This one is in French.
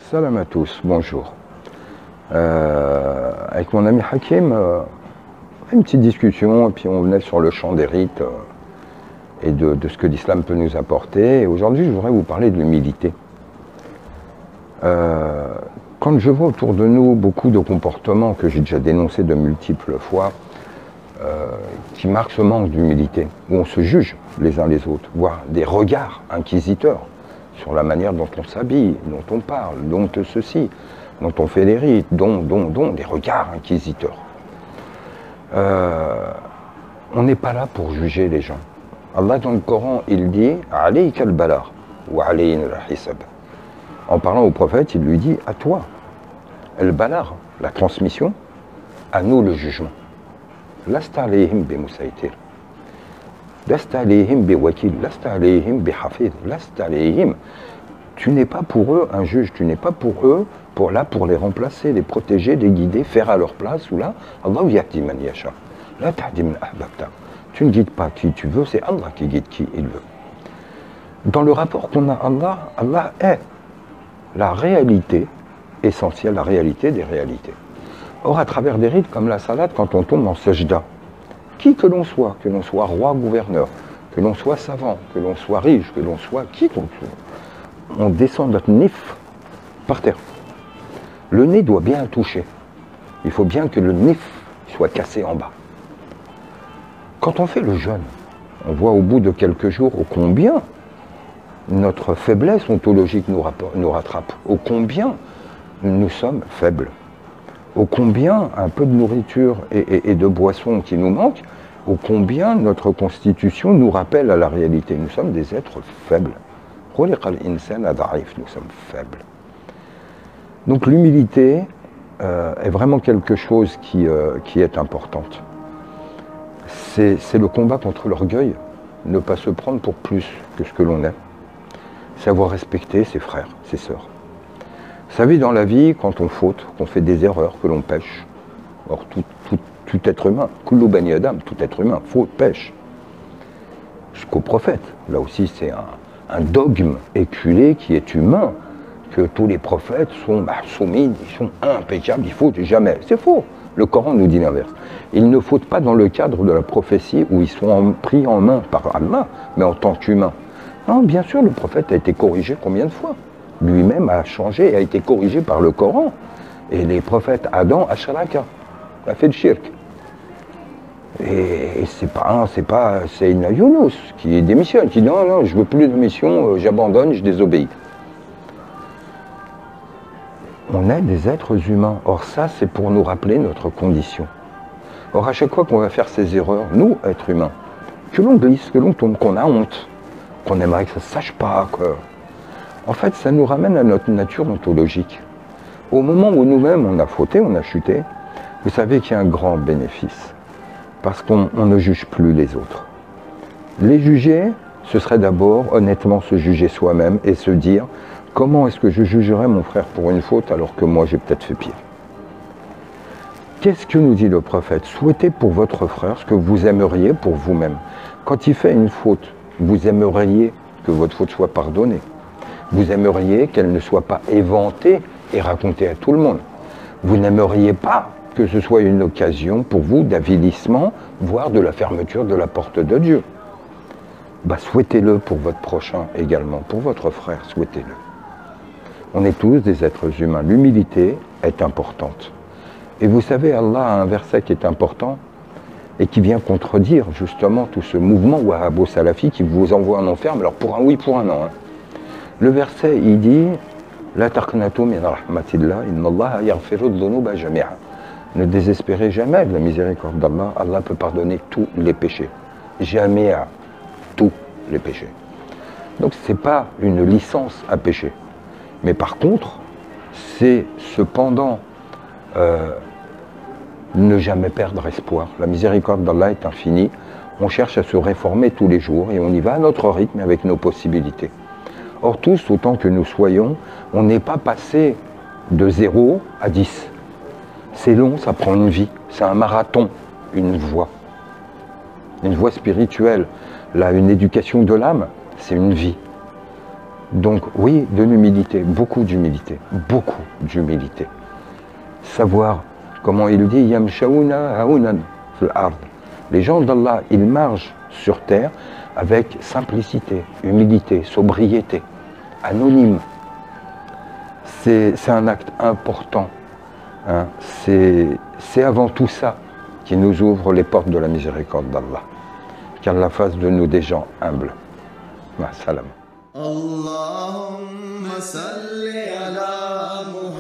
Salam à tous, bonjour. Avec mon ami Hakim, une petite discussion, et puis on venait sur le champ des rites et de ce que l'islam peut nous apporter. Et aujourd'hui, je voudrais vous parler de l'humilité. Quand je vois autour de nous beaucoup de comportements que j'ai déjà dénoncés de multiples fois, qui marquent ce manque d'humilité, où on se juge les uns les autres, voire des regards inquisiteurs sur la manière dont on s'habille, dont on parle, dont ceci, dont on fait des rites, dont, des regards inquisiteurs. On n'est pas là pour juger les gens. Allah dans le Coran, il dit « Alayka al-balagh wa alayna al-hisab ». En parlant au prophète, il lui dit « À toi, al-balagh, la transmission, à nous le jugement. Lasta alayhim bi musaytir. Lasta alayhim bi wakil. Lasta alayhim bi hafid. Lasta alayhim. » Tu n'es pas pour eux un juge, tu n'es pas pour eux pour les remplacer, les protéger, les guider, faire à leur place, ou là, Allah yahdi man yasha. La tahdi man ahbabta. Tu ne guides pas qui tu veux, c'est Allah qui guide qui il veut. Dans le rapport qu'on a à Allah, Allah est la réalité essentielle, la réalité des réalités. Or, à travers des rites comme la salade, quand on tombe en sajda, qui que l'on soit roi, gouverneur, que l'on soit savant, que l'on soit riche, que l'on soit qui qu'on soit, on descend notre nif par terre. Le nez doit bien toucher. Il faut bien que le nif soit cassé en bas. Quand on fait le jeûne, on voit au bout de quelques jours ô combien notre faiblesse ontologique nous rattrape, ô combien nous sommes faibles, ô combien un peu de nourriture et de boisson qui nous manque, ô combien notre constitution nous rappelle à la réalité. Nous sommes des êtres faibles. Nous sommes faibles. Donc l'humilité est vraiment quelque chose qui est importante. C'est le combat contre l'orgueil, ne pas se prendre pour plus que ce que l'on est, savoir respecter ses frères, ses sœurs. Vous savez, dans la vie, quand on faute, qu'on fait des erreurs, que l'on pêche, or tout être humain, kullu bani adam, tout être humain, faute, pêche, jusqu'au prophète, là aussi c'est un dogme éculé qui est humain, que tous les prophètes sont soumis, ils sont impeccables, ils fautent jamais. C'est faux. Le Coran nous dit l'inverse. Ils ne fautent pas dans le cadre de la prophétie où ils sont pris en main par Allah, mais en tant qu'humains. Non, bien sûr, le prophète a été corrigé combien de fois? Lui-même a changé et a été corrigé par le Coran. Et les prophètes Adam, Ashraka, a fait le shirk. Et c'est une Younous qui démissionne, qui dit non, je veux plus de mission, j'abandonne, je désobéis. On est des êtres humains. Or ça, c'est pour nous rappeler notre condition. Or à chaque fois qu'on va faire ces erreurs, nous, êtres humains, que l'on glisse, que l'on tombe, qu'on a honte, qu'on aimerait que ça ne se sache pas, en fait, ça nous ramène à notre nature ontologique. Au moment où nous-mêmes, on a fauté, on a chuté, vous savez qu'il y a un grand bénéfice. Parce qu'on ne juge plus les autres. Les juger, ce serait d'abord honnêtement se juger soi-même et se dire comment est-ce que je jugerais mon frère pour une faute alors que moi j'ai peut-être fait pire. Qu'est-ce que nous dit le prophète? Souhaitez pour votre frère ce que vous aimeriez pour vous-même. Quand il fait une faute, vous aimeriez que votre faute soit pardonnée. Vous aimeriez qu'elle ne soit pas éventée et racontée à tout le monde. Vous n'aimeriez pas que ce soit une occasion pour vous d'avilissement, voire de la fermeture de la porte de Dieu. Souhaitez-le pour votre prochain également, pour votre frère, souhaitez-le. On est tous des êtres humains. L'humilité est importante. Et vous savez, Allah a un verset qui est important et qui vient contredire justement tout ce mouvement wahhabo-salafi qui vous envoie en enfer, mais alors pour un oui, pour un non. Le verset, il dit « La taqnatu min rahmatillah, inna Allah yaghfiru dhunuba jami'a » Ne désespérez jamais de la miséricorde d'Allah. Allah peut pardonner tous les péchés. Jamais à tous les péchés. Donc ce n'est pas une licence à pécher. Mais par contre, c'est cependant ne jamais perdre espoir. La miséricorde d'Allah est infinie. On cherche à se réformer tous les jours et on y va à notre rythme avec nos possibilités. Or tous, autant que nous soyons, on n'est pas passé de 0 à 10. C'est long, ça prend une vie, c'est un marathon, une voie spirituelle. Là, une éducation de l'âme, c'est une vie. Donc oui, de l'humilité, beaucoup d'humilité, beaucoup d'humilité. Savoir, comment il dit, Yamshauna haunan fil ard. Les gens d'Allah, ils marchent sur terre avec simplicité, humilité, sobriété, anonyme. C'est un acte important. Hein. C'est avant tout ça qui nous ouvre les portes de la miséricorde d'Allah. Qu'Allah fasse de nous des gens humbles. Ma salam. Allahumma salli ala Muhammad.